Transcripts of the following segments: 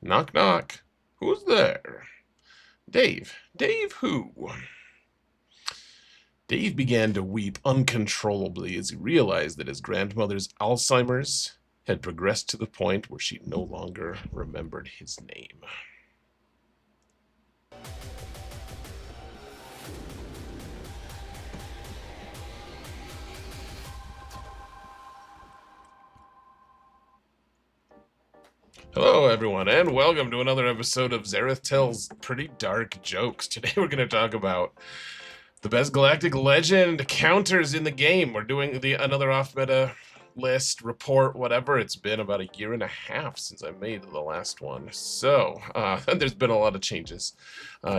Knock, knock. Who's there? Dave. Dave who? Dave began to weep uncontrollably as he realized that his grandmother's Alzheimer's had progressed to the point where she no longer remembered his name. Hello, everyone, and welcome to another episode of Zareth Tells Pretty Dark Jokes. Today we're going to talk about the best galactic legend counters in the game. We're doing another off-meta list, report, whatever. It's been about a year and a half since I made the last one. So, there's been a lot of changes.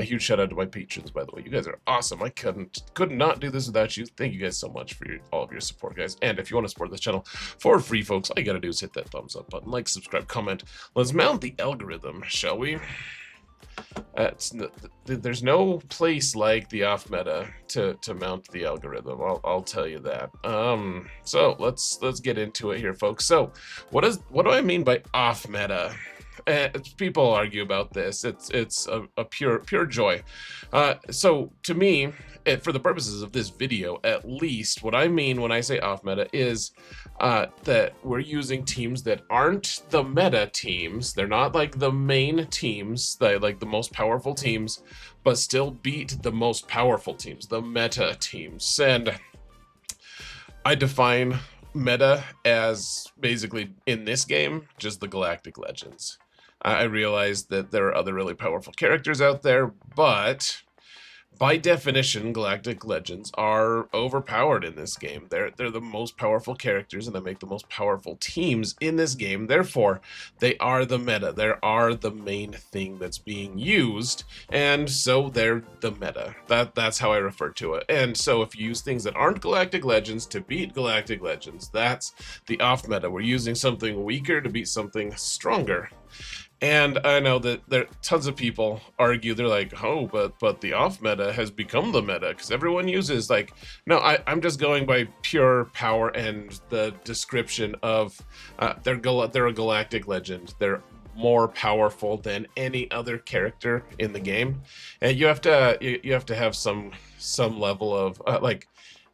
Huge shout out to my patrons, by the way. You guys are awesome. I could not do this without you. Thank you guys so much for all of your support, guys. And if you want to support this channel for free, folks, all you gotta do is hit that thumbs up button, like, subscribe, comment. Let's mount the algorithm, shall we? There's no place like the off meta to mount the algorithm. I'll tell you that. So let's get into it here, folks. So what do I mean by off meta? People argue about this. It's a pure joy. So to me, for the purposes of this video, at least, what I mean when I say off meta is that we're using teams that aren't the meta teams. They're not like the main teams, like the most powerful teams, but still beat the most powerful teams, the meta teams. And I define meta as basically, in this game, just the galactic legends. I realize that there are other really powerful characters out there, but by definition, galactic legends are overpowered in this game. They're the most powerful characters, and they make the most powerful teams in this game. Therefore, they are the meta. They are the main thing that's being used, and so they're the meta. That's how I refer to it. And so if you use things that aren't galactic legends to beat galactic legends, that's the off meta. We're using something weaker to beat something stronger. And I know that there tons of people argue, they're like, oh, but the off meta has become the meta because everyone uses, like, no, I'm just going by pure power and the description of they're a galactic legend. They're more powerful than any other character in the game, and you have to have some level of like.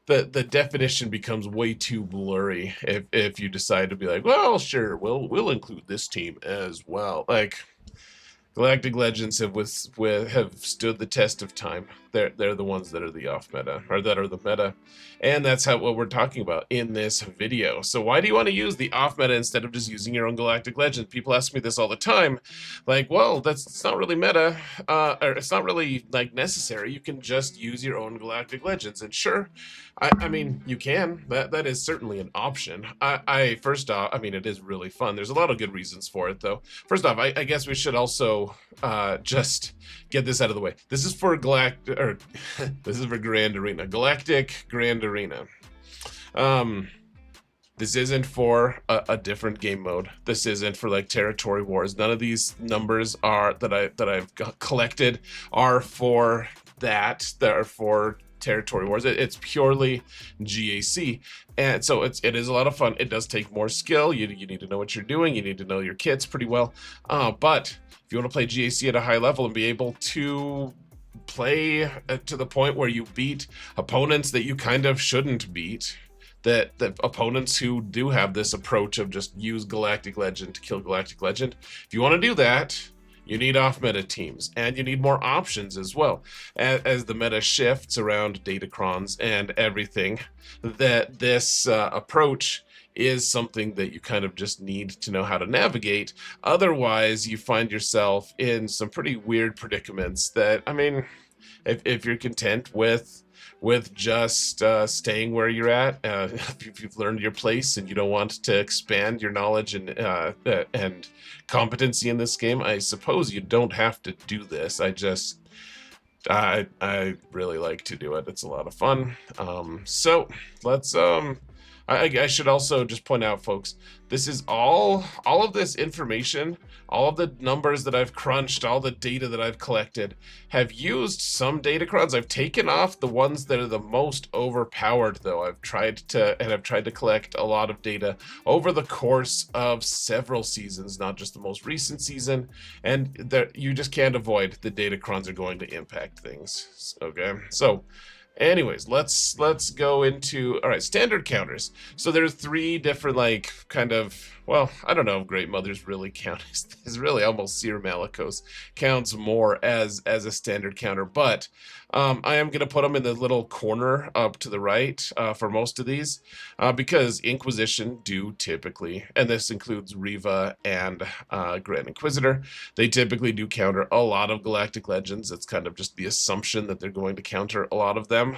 The definition becomes way too blurry if you decide to be like, well, sure, we'll include this team as well. Like, galactic legends have stood the test of time. They're the ones that are the off meta, or that are the meta, and that's what we're talking about in this video. So why do you want to use the off meta instead of just using your own galactic legend? People ask me this all the time, like, well, it's not really meta, or it's not really like necessary. You can just use your own galactic legends, and sure, I mean, you can. That is certainly an option. First off, I mean, it is really fun. There's a lot of good reasons for it, though. First off, I guess we should also just get this out of the way. This is for this is for Grand Arena, Galactic Grand Arena. This isn't for a different game mode. This isn't for like territory wars. None of these numbers are that I've collected are for that. They're for territory wars. It's purely GAC, and so it is a lot of fun. It does take more skill. You need to know what you're doing. You need to know your kits pretty well. But if you want to play GAC at a high level and be able to play to the point where you beat opponents that you kind of shouldn't beat, that opponents who do have this approach of just use galactic legend to kill galactic legend, if you want to do that, you need off-meta teams, and you need more options as well. As the meta shifts around datacrons and everything, that this approach is something that you kind of just need to know how to navigate. Otherwise, you find yourself in some pretty weird predicaments that, I mean, if you're content with just staying where you're at, if you've learned your place and you don't want to expand your knowledge and competency in this game, I suppose you don't have to do this. I really like to do it. It's a lot of fun. So let's I should also just point out, folks, this is all of this information, all of the numbers that I've crunched, all the data that I've collected, have used some datacrons. I've taken off the ones that are the most overpowered, though. I've tried to collect a lot of data over the course of several seasons, not just the most recent season, and that you just can't avoid the datacrons are going to impact things. Okay, so anyways, let's go into, all right, standard counters. So there's three different, like, kind of, well, I don't know if Great Mothers really count as really almost Seer Malicos counts more as a standard counter, but I am gonna put them in the little corner up to the right for most of these because Inquisition do typically, and this includes Riva and Grand Inquisitor, they typically do counter a lot of Galactic Legends. It's kind of just the assumption that they're going to counter a lot of them.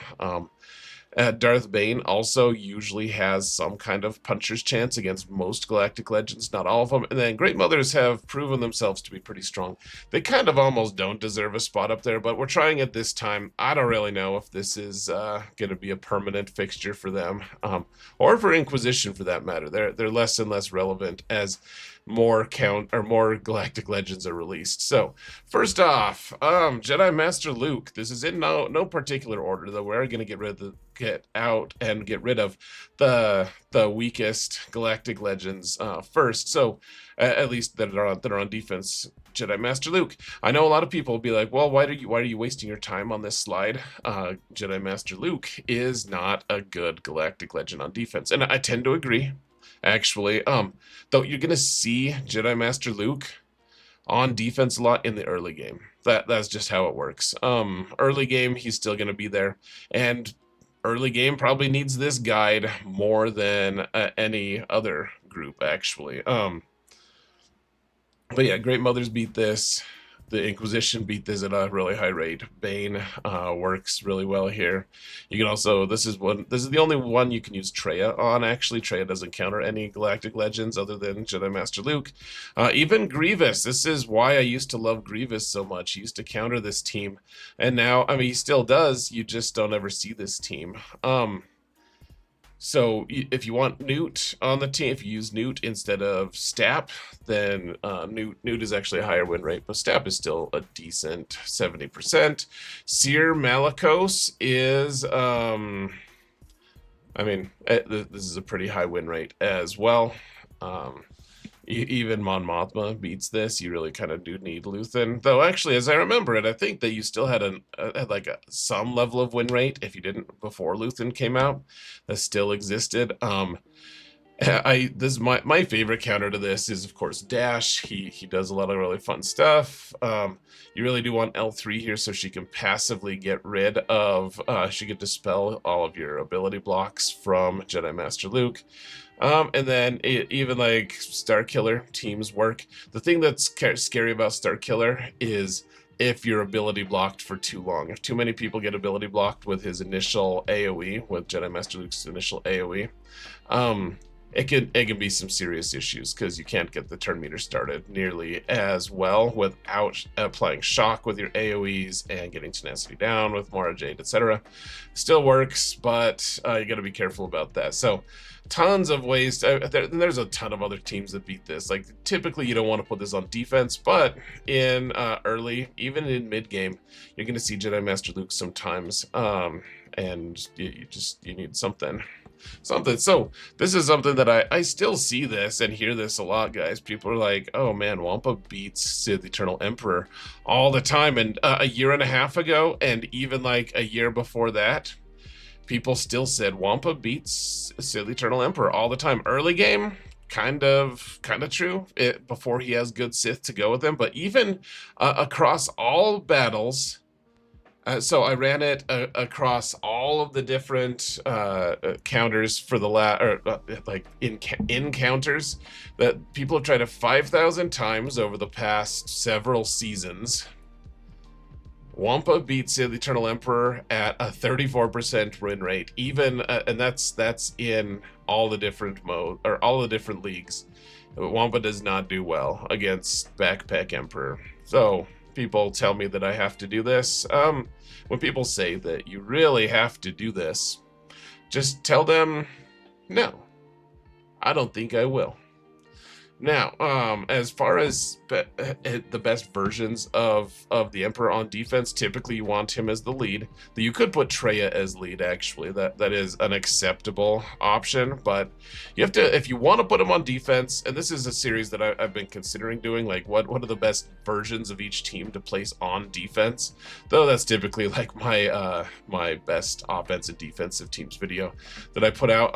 Darth Bane also usually has some kind of puncher's chance against most Galactic Legends, not all of them. And then Great Mothers have proven themselves to be pretty strong. They kind of almost don't deserve a spot up there, but we're trying it this time. I don't really know if this is going to be a permanent fixture for them, or for Inquisition for that matter. They're less and less relevant as more Galactic Legends are released. So first off, Jedi Master Luke. This is in no particular order, though. We're going to get rid of the weakest Galactic Legends first. So at least that are on defense. Jedi Master Luke. I know a lot of people will be like, well, why are you wasting your time on this slide? Jedi Master Luke is not a good Galactic Legend on defense, and I tend to agree. Actually, though you're gonna see Jedi Master Luke on defense a lot in the early game. That's just how it works. Early game, he's still gonna be there, and early game probably needs this guide more than any other group, actually. But yeah, Great Mothers beat this. The Inquisition beat this at a really high rate. Bane works really well here. You can also, this is the only one you can use Traya on, actually. Traya doesn't counter any Galactic Legends other than Jedi Master Luke. Even Grievous, this is why I used to love Grievous so much. He used to counter this team, and now, I mean, he still does, you just don't ever see this team. So if you want Newt on the team, if you use Newt instead of Stap, then Newt is actually a higher win rate, but Stap is still a decent 70%. Seer Malicos is, I mean, this is a pretty high win rate as well. Even Mon Mothma beats this. You really kind of do need Luthen, though. Actually, as I remember it, I think that you still had some level of win rate if you didn't before Luthen came out. That still existed. My favorite counter to this is, of course, Dash. He does a lot of really fun stuff. You really do want L3 here so she can passively get rid of, she can dispel all of your ability blocks from Jedi Master Luke. And then even like Starkiller teams work. The thing that's scary about Starkiller is if your ability blocked for too long. If too many people get ability blocked with his initial AoE, with Jedi Master Luke's initial AoE, it can be some serious issues because you can't get the turn meter started nearly as well without applying shock with your AoEs and getting tenacity down with Mara Jade, etc. Still works, but you got to be careful about that. So tons of ways there's a ton of other teams that beat this. Like, typically you don't want to put this on defense, but in early, even in mid game, you're going to see Jedi Master Luke sometimes, and you need something. So this is something that I still see this and hear this a lot, guys. People are like, oh man, Wampa beats Sith Eternal Emperor all the time. And a year and a half ago, and even like a year before that, people still said Wampa beats Sith Eternal Emperor all the time. Early game, kind of true, before he has good Sith to go with him. But even across all battles, so I ran it across all of the different counters for the like in counters that people have tried it 5,000 times over the past several seasons. Wampa beats Sith Eternal Emperor at a 34% win rate, even, and that's in all the different all the different leagues. Wampa does not do well against Backpack Emperor. So people tell me that I have to do this. When people say that you really have to do this, just tell them No, I don't think I will. Now, as far as the best versions of the Emperor on defense, typically you want him as the lead. You could put Traya as lead, actually. That is an acceptable option, but you have to, if you want to put him on defense, and this is a series that I've been considering doing, like what are the best versions of each team to place on defense? Though that's typically like my my best offense and defensive teams video that I put out.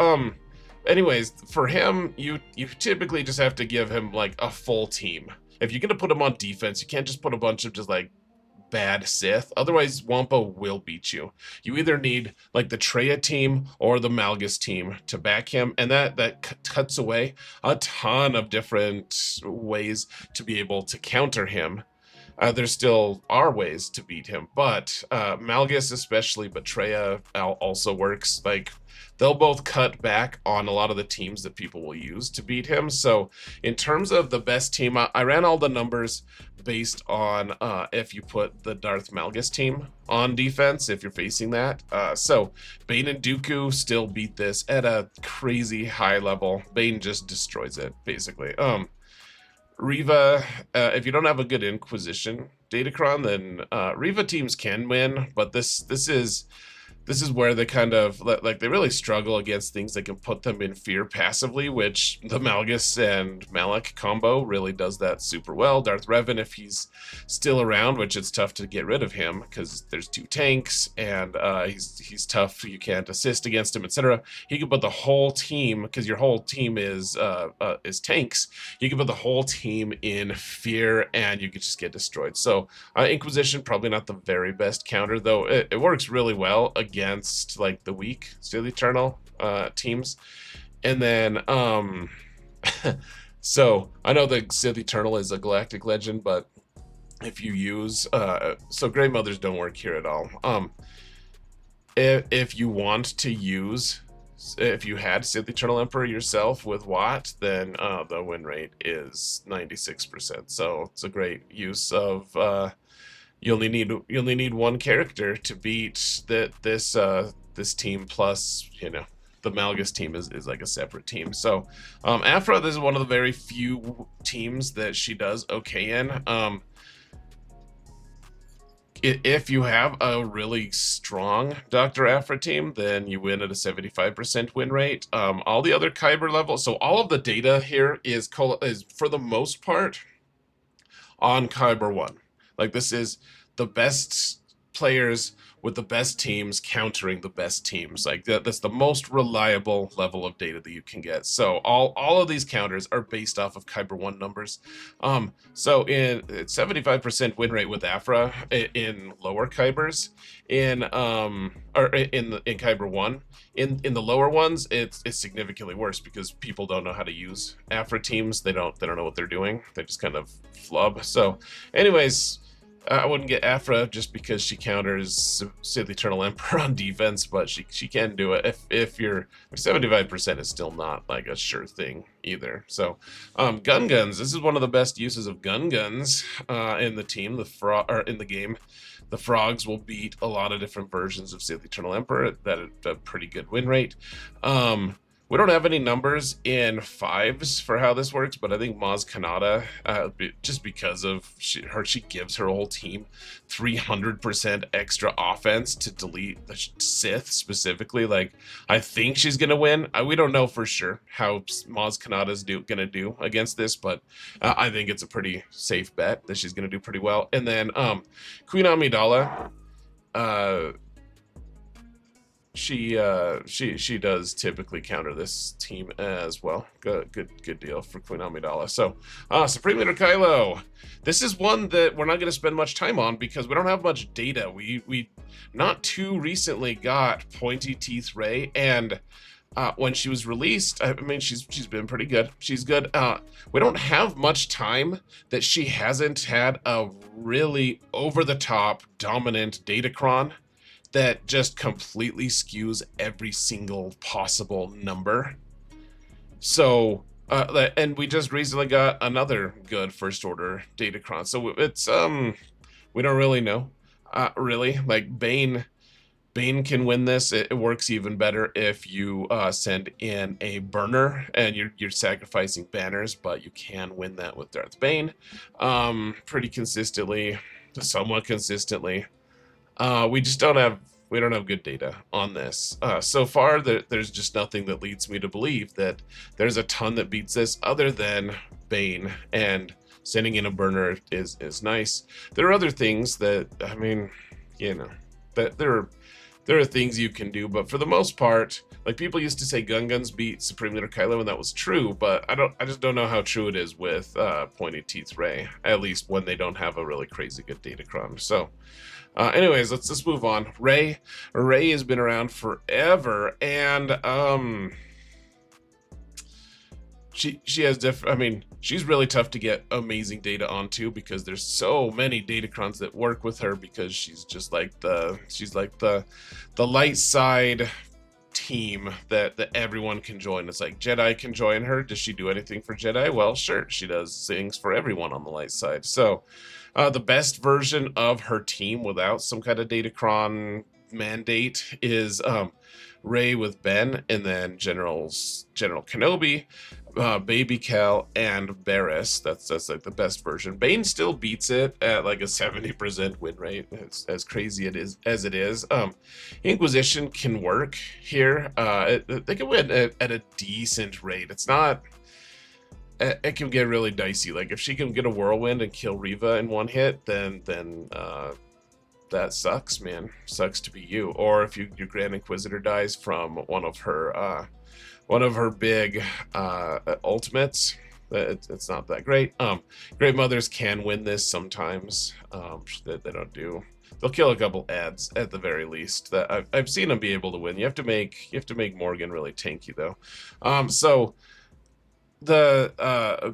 Anyways, for him, you typically just have to give him like a full team. If you're gonna put him on defense, you can't just put a bunch of just like bad Sith. Otherwise, Wampa will beat you. You either need like the Traya team or the Malgus team to back him, and that cuts away a ton of different ways to be able to counter him. There still are ways to beat him, but Malgus especially, but Traya also works. Like, they'll both cut back on a lot of the teams that people will use to beat him. So in terms of the best team, I ran all the numbers based on if you put the Darth Malgus team on defense, if you're facing that. So Bane and Dooku still beat this at a crazy high level. Bane just destroys it, basically. Reva, if you don't have a good Inquisition Datacron, then Reva teams can win, but this is where they kind of like they really struggle against things that can put them in fear passively, which the Malgus and Malak combo really does that super well. Darth Revan, if he's still around, which it's tough to get rid of him because there's 2 tanks and he's tough, you can't assist against him, etc. He can put the whole team, because your whole team is tanks. You can put the whole team in fear and you could just get destroyed. So Inquisition, probably not the very best counter, though it works really well against like the weak Steel Eternal teams. And then so I know the Sith Eternal is a galactic legend, but if you use so Grey Mothers don't work here at all. If you want to use, if you had Sith Eternal Emperor yourself with Watt, then the win rate is 96%. So it's a great use of you only need one character to beat this team, plus, you know, the Malgus team is like a separate team. So Aphra, this is one of the very few teams that she does okay in. If you have a really strong Dr. Aphra team, then you win at a 75% win rate. All the other Kyber levels, so all of the data here is for the most part on Kyber 1. Like, this is the best players with the best teams countering the best teams. Like, that's the most reliable level of data that you can get. So all of these counters are based off of Kyber 1 numbers. So in 75% win rate with Aphra in lower Kybers, in Kyber 1. In the lower ones, it's significantly worse because people don't know how to use Aphra teams. They don't know what they're doing. They just kind of flub. So anyways, I wouldn't get Aphra just because she counters Sith Eternal Emperor on defense, but she can do it if you're 75% is still not like a sure thing either. So gun guns, this is one of the best uses of gun guns in the team, in the game. The frogs will beat a lot of different versions of Sith Eternal Emperor at a pretty good win rate. We don't have any numbers in 5s for how this works, but I think Maz Kanata, just because of she gives her whole team 300% extra offense to delete the Sith specifically. Like, I think she's gonna win. We don't know for sure how Maz Kanata's gonna do against this, but I think it's a pretty safe bet that she's gonna do pretty well. And then Queen Amidala, she does typically counter this team as well. Good deal for Queen Amidala. So Supreme Leader Kylo, this is one that we're not going to spend much time on because we don't have much data. We not too recently got Pointy Teeth Rey, and when she was released, I mean, she's been pretty good. She's good. We don't have much time that she hasn't had a really over-the-top dominant Datacron that just completely skews every single possible number. So, and we just recently got another good First Order Datacron. So it's, we don't really know. Really, like Bane Bane can win this. It works even better if you send in a burner and you're sacrificing banners, but you can win that with Darth Bane pretty consistently, somewhat consistently. We just don't have good data on this. So far, there's just nothing that leads me to believe that there's a ton that beats this other than Bane, and sending in a burner is nice. There are other things that, I mean, you know, that there are things you can do, but for the most part, like, people used to say Gungans beat Supreme Leader Kylo, and that was true, but I just don't know how true it is with Pointy Teeth Rey, at least when they don't have a really crazy good datacron. So anyways, let's just move on. Rey has been around forever, and she has I mean, she's really tough to get amazing data onto, because there's so many datacrons that work with her, because she's just like the light side team that everyone can join. It's like Jedi can join her. Does she do anything for Jedi? Well, sure, she does things for everyone on the light side. So the best version of her team without some kind of datacron mandate is Rey with Ben, and then General Kenobi, Baby Cal, and Barriss. That's like the best version. Bane still beats it at like a 70% win rate, as crazy as it is. Inquisition can work here. They can win at a decent rate. It's not. It can get really dicey. Like, if she can get a whirlwind and kill Reva in one hit, then that sucks, man. Sucks to be you. Or if your Grand Inquisitor dies from one of her big ultimates, it's not that great. Great Mothers can win this sometimes. They don't do. They'll kill a couple ads at the very least. That I've seen them be able to win. You have to make Morgan really tanky though. So the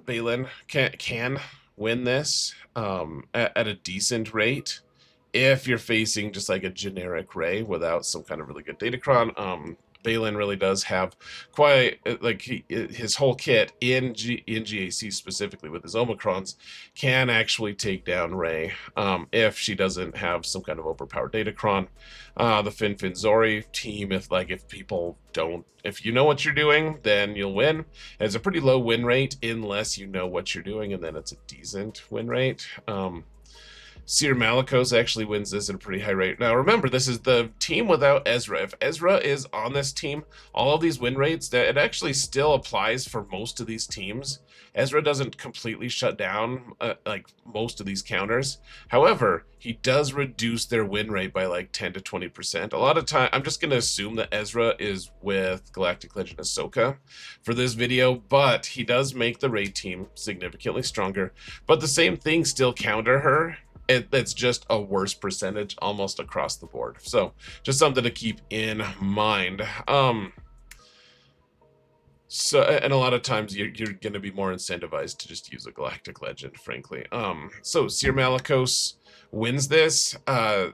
Baylan can win this at a decent rate if you're facing just like a generic Rey without some kind of really good datacron. Baylan really does have quite, like, his whole kit in GAC specifically with his Omicrons can actually take down Rey if she doesn't have some kind of overpowered datacron. The Fin Zori team, if you know what you're doing, then you'll win. It's a pretty low win rate unless you know what you're doing, and then it's a decent win rate. Seer Malicos actually wins this at a pretty high rate. Now remember, this is the team without Ezra. If Ezra is on this team, all of these win rates, that it actually still applies for most of these teams. Ezra doesn't completely shut down like most of these counters. However, he does reduce their win rate by like 10 to 20%. A lot of time, I'm just going to assume that Ezra is with Galactic Legend Ahsoka for this video, but he does make the raid team significantly stronger. But the same thing still counter her. It's just a worse percentage almost across the board. So just something to keep in mind. So, and a lot of times you're going to be more incentivized to just use a Galactic Legend, frankly. So Seer Malicos wins this.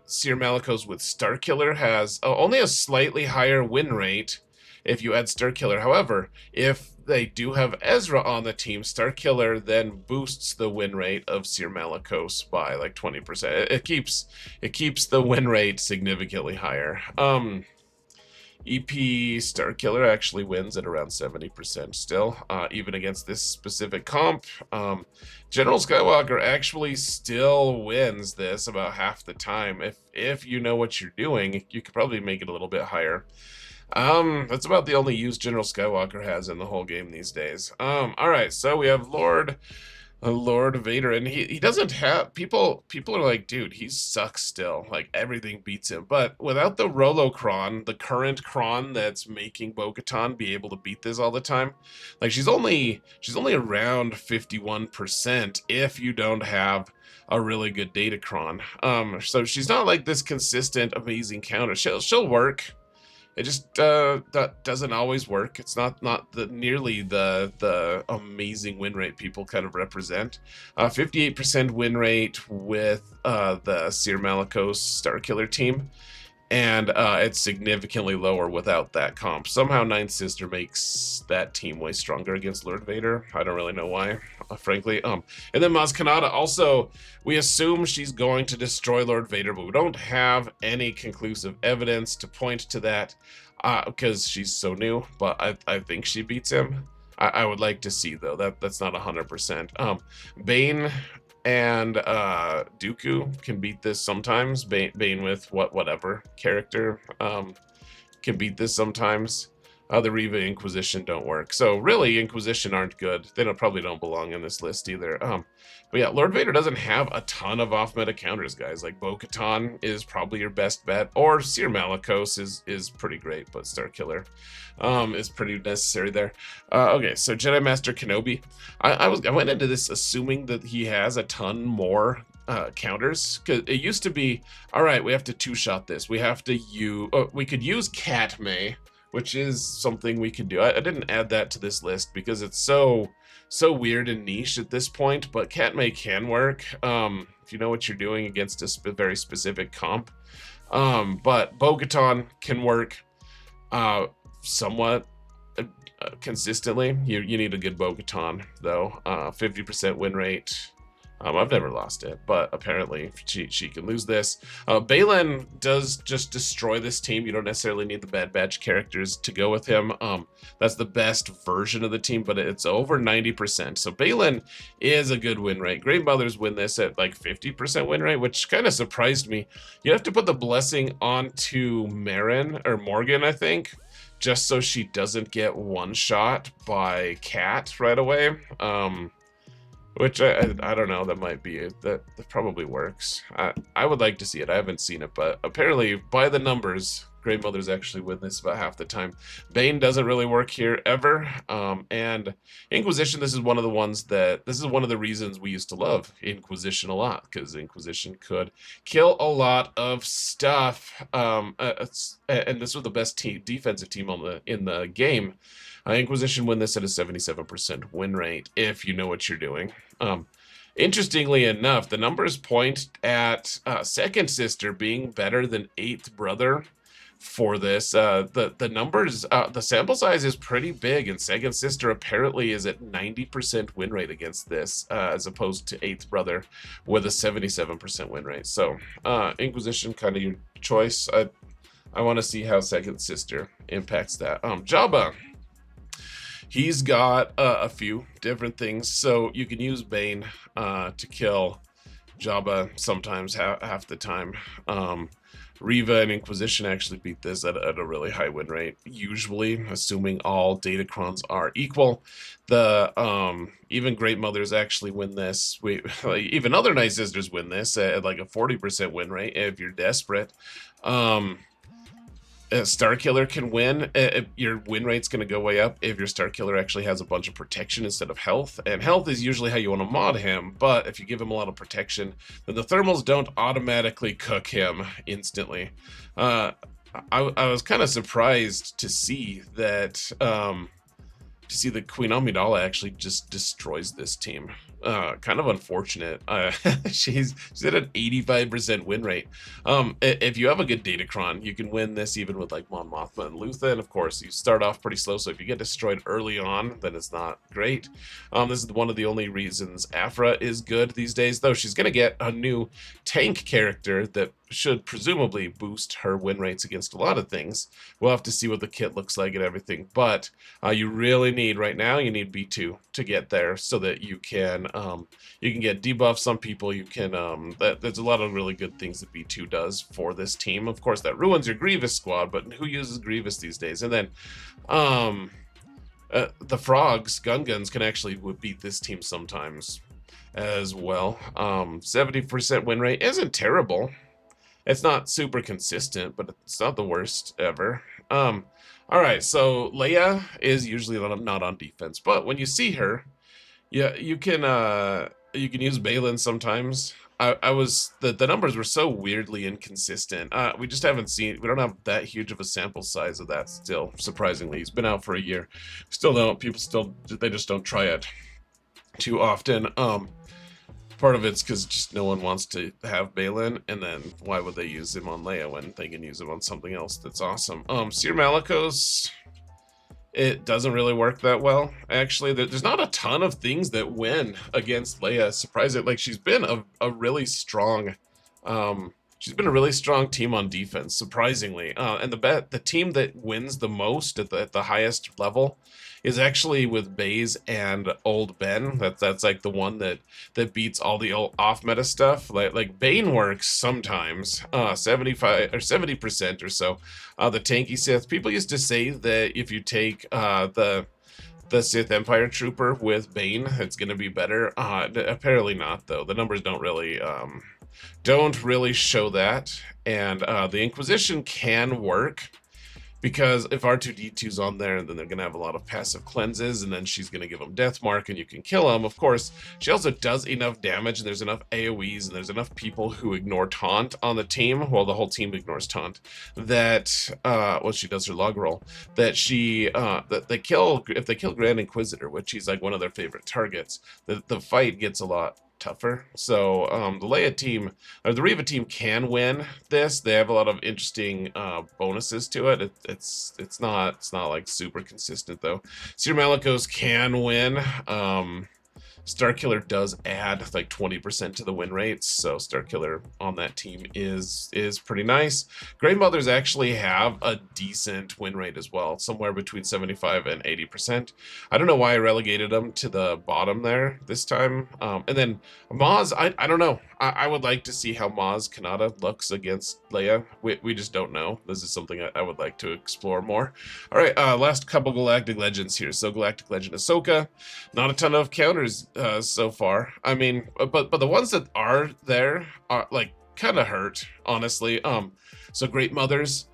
Seer Malicos with Starkiller has only a slightly higher win rate if you add Starkiller. However, if they do have Ezra on the team, Starkiller then boosts the win rate of Seer Malicos by like 20%. It keeps the win rate significantly higher. EP Starkiller actually wins at around 70% still, even against this specific comp. General Skywalker actually still wins this about half the time. If you know what you're doing, you could probably make it a little bit higher. That's about the only use General Skywalker has in the whole game these days. Alright, so we have Lord Vader, and he doesn't have, people are like, dude, he sucks still, like everything beats him. But without the Rolocron, the current Cron that's making Bo-Katan be able to beat this all the time, like she's only around 51% if you don't have a really good Datacron. So she's not like this consistent amazing counter. She'll work. It just that doesn't always work. It's not nearly the amazing win rate people kind of represent. 58% win rate with the Seer Malicos Starkiller team, and it's significantly lower without that comp. Somehow Ninth Sister makes that team way stronger against Lord Vader. I don't really know why. frankly. And then Maz Kanata, also, we assume she's going to destroy Lord Vader, but we don't have any conclusive evidence to point to that because she's so new, but I think she beats him. I would like to see, though. That's not 100%. Bane and Dooku can beat this sometimes. Bane with whatever character can beat this sometimes. The Reva Inquisition don't work. So really, Inquisition aren't good. They probably don't belong in this list either. But yeah, Lord Vader doesn't have a ton of off-meta counters, guys. Like Bo-Katan is probably your best bet, or Seer Malicos is pretty great, but Starkiller is pretty necessary there. Okay, so Jedi Master Kenobi. I went into this assuming that he has a ton more counters, because it used to be, all right, we have to two-shot this. We have to use, we could use Katmei, which is something we can do. I didn't add that to this list because it's so weird and niche at this point, but Katmei can work if you know what you're doing against a very specific comp. But Bo-Katan can work somewhat consistently. You need a good Bo-Katan, though. 50% win rate. I've never lost it, but apparently she can lose this. Baylan does just destroy this team. You don't necessarily need the Bad Batch characters to go with him. That's the best version of the team, but it's over 90%. So Baylan is a good win rate. Great Mothers win this at like 50% win rate, which kind of surprised me. You have to put the blessing onto Morgan, I think, just so she doesn't get one shot by Cat right away. Which I don't know, that might be it. That probably works. I would like to see it. I haven't seen it, but apparently by the numbers, Grey Mothers actually win this about half the time. Bane doesn't really work here ever. And Inquisition, this is one of the reasons we used to love Inquisition a lot, because Inquisition could kill a lot of stuff. And this was the best defensive team in the game. Inquisition win this at a 77% win rate, if you know what you're doing. Interestingly enough, the numbers point at Second Sister being better than Eighth Brother for this. The numbers, the sample size is pretty big, and Second Sister apparently is at 90% win rate against this, as opposed to Eighth Brother with a 77% win rate. So Inquisition, kind of your choice. I want to see how Second Sister impacts that. Jabba. He's got a few different things, so you can use Bane to kill Jabba sometimes, half the time. Reva and Inquisition actually beat this at a really high win rate, usually, assuming all Datacrons are equal. Even Great Mothers actually win this. Even other Night Sisters win this at like a 40% win rate if you're desperate. Starkiller can win. Your win rate's going to go way up if your Starkiller actually has a bunch of protection instead of health. And health is usually how you want to mod him, but if you give him a lot of protection, then the thermals don't automatically cook him instantly. I was kind of surprised to see that the Queen Amidala actually just destroys this team. Kind of unfortunate. She's at an 85% win rate. If you have a good Datacron, you can win this even with like Mon Mothma and Lutha. And of course, you start off pretty slow, so if you get destroyed early on, then it's not great. This is one of the only reasons Afra is good these days, though she's gonna get a new tank character that should presumably boost her win rates against a lot of things. We'll have to see what the kit looks like and everything, but you really need, right now, you need B2 to get there so that you can get debuffs on people. You can there's a lot of really good things that B2 does for this team. Of course, that ruins your Grievous squad, but who uses Grievous these days? And then the Frogs, Guns can actually beat this team sometimes as well. 70% win rate isn't terrible. It's not super consistent, but it's not the worst ever. All right, so Leia is usually not on defense, but when you see her, yeah, you can use Baylan sometimes. The numbers were so weirdly inconsistent. We just haven't seen. We don't have that huge of a sample size of that still. Surprisingly, he's been out for a year. Still don't. They just don't try it too often. Part of it's because just no one wants to have Baylan, and then why would they use him on Leia when they can use him on something else that's awesome? Seer Malicos it doesn't really work that well. Actually, there's not a ton of things that win against Leia. Surprisingly, like she's been a really strong, she's been a really strong team on defense. Surprisingly, and the team that wins the most at the highest level is actually with Baze and Old Ben. That's like the one that beats all the old off meta stuff. Like Bane works sometimes, 75 or 70% or so. The tanky Sith. People used to say that if you take the Sith Empire Trooper with Bane, it's gonna be better. Apparently not though. The numbers don't really show that, and the Inquisition can work. Because if R2-D2's on there, then they're going to have a lot of passive cleanses, and then she's going to give them Death Mark, and you can kill them. Of course, she also does enough damage, and there's enough AoEs, and there's enough people who ignore Taunt on the team. Well, the whole team ignores Taunt. That, well, she does her log roll. That that they kill, if they kill Grand Inquisitor, which she's like one of their favorite targets, the fight gets a lot tougher. So the Leia team, or the Reva team, can win this. They have a lot of interesting bonuses to it. It's not like super consistent though. Seer Malicos can win. Starkiller does add like 20% to the win rates, so Starkiller on that team is pretty nice. Grey Mothers actually have a decent win rate as well, somewhere between 75 and 80%. I don't know why I relegated them to the bottom there this time. And then Maz, I don't know. I would like to see how Maz Kanata looks against Leia. We just don't know. This is something I would like to explore more. All right, last couple Galactic Legends here. So Galactic Legend Ahsoka, not a ton of counters so far. I mean, but the ones that are there are like kind of hurt, honestly. So Great Mothers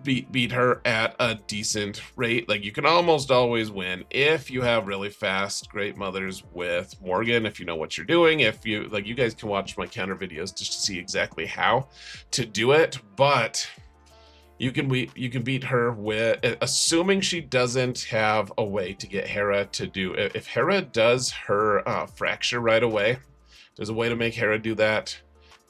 beat her at a decent rate. Like you can almost always win if you have really fast Great Mothers with Morgan, if you know what you're doing. If you like, you guys can watch my counter videos just to see exactly how to do it, but you can beat her with, assuming she doesn't have a way to get Hera to do. If Hera does her fracture right away, there's a way to make Hera do that.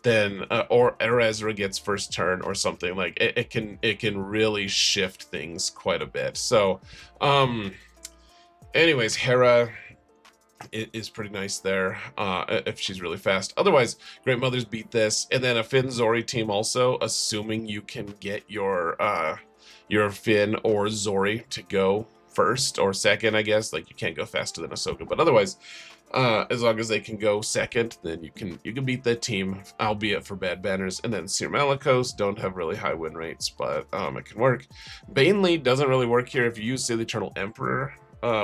Then or Ezra gets first turn or something. Like it can really shift things quite a bit. So, anyways, Hera is pretty nice there if she's really fast. Otherwise, Great Mothers beat this, and then a Finn Zori team also, assuming you can get your Finn or Zori to go first or second, I guess. Like you can't go faster than Ahsoka, but otherwise, as long as they can go second, then you can beat that team, albeit for bad banners. And then Seer Malicos don't have really high win rates, but it can work. Bane lead doesn't really work here. If you use, say, the Eternal Emperor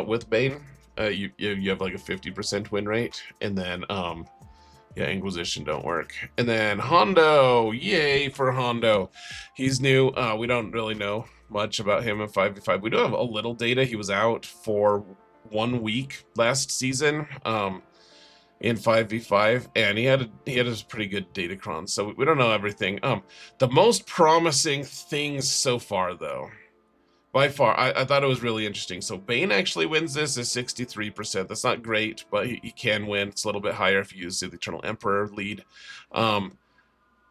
with Bane, you have like a 50% win rate, and then yeah, Inquisition don't work. And then Hondo, yay for Hondo. He's new. We don't really know much about him in 5v5. We do have a little data. He was out for 1 week last season in 5v5, and he had a pretty good datacron, so we don't know everything. The most promising things so far, though, by far, I thought it was really interesting. So Bane actually wins this at 63%. That's not great, but he can win. It's a little bit higher if you use the Eternal Emperor lead.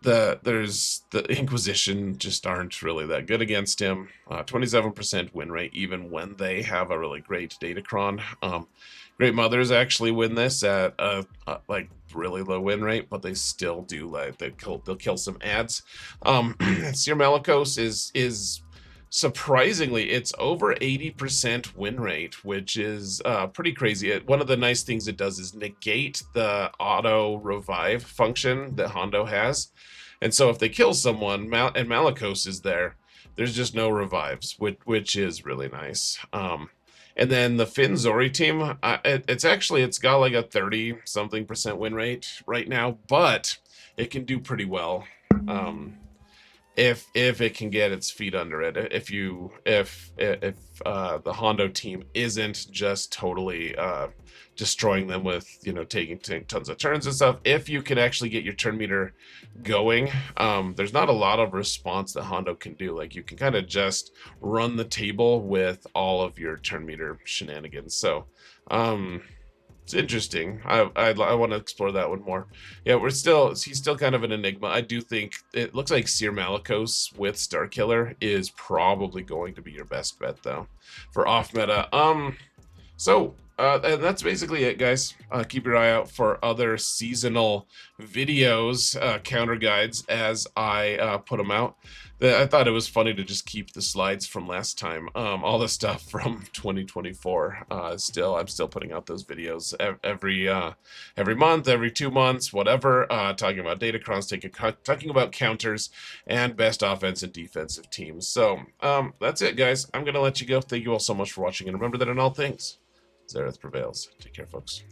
There's the Inquisition just aren't really that good against him. 27% win rate, even when they have a really great datacron. Great Mothers actually win this at a like really low win rate, but they still do, like they'll kill some ads. Seer Malicos is surprisingly, it's over 80% win rate, which is pretty crazy. One of the nice things it does is negate the auto revive function that Hondo has. And so if they kill someone and Malicos is there, there's just no revives, which is really nice. And then the Finn Zori team, it's got like a 30-something% win rate right now, but it can do pretty well. If it can get its feet under it, if the Hondo team isn't just totally destroying them with, you know, taking tons of turns and stuff, if you can actually get your turn meter going, there's not a lot of response that Hondo can do. Like you can kind of just run the table with all of your turn meter shenanigans. So It's interesting. I want to explore that one more. Yeah, he's still kind of an enigma. I do think it looks like Seer Malicos with Starkiller is probably going to be your best bet though for off meta. And that's basically it, guys. Keep your eye out for other seasonal videos, counter guides, as I put them out. I thought it was funny to just keep the slides from last time. All the stuff from 2024. I'm still putting out those videos every month, every 2 months, whatever. Talking about datacrons, talking about counters, and best offense and defensive teams. So that's it, guys. I'm gonna let you go. Thank you all so much for watching, and remember that in all things, Zareth prevails. Take care, folks.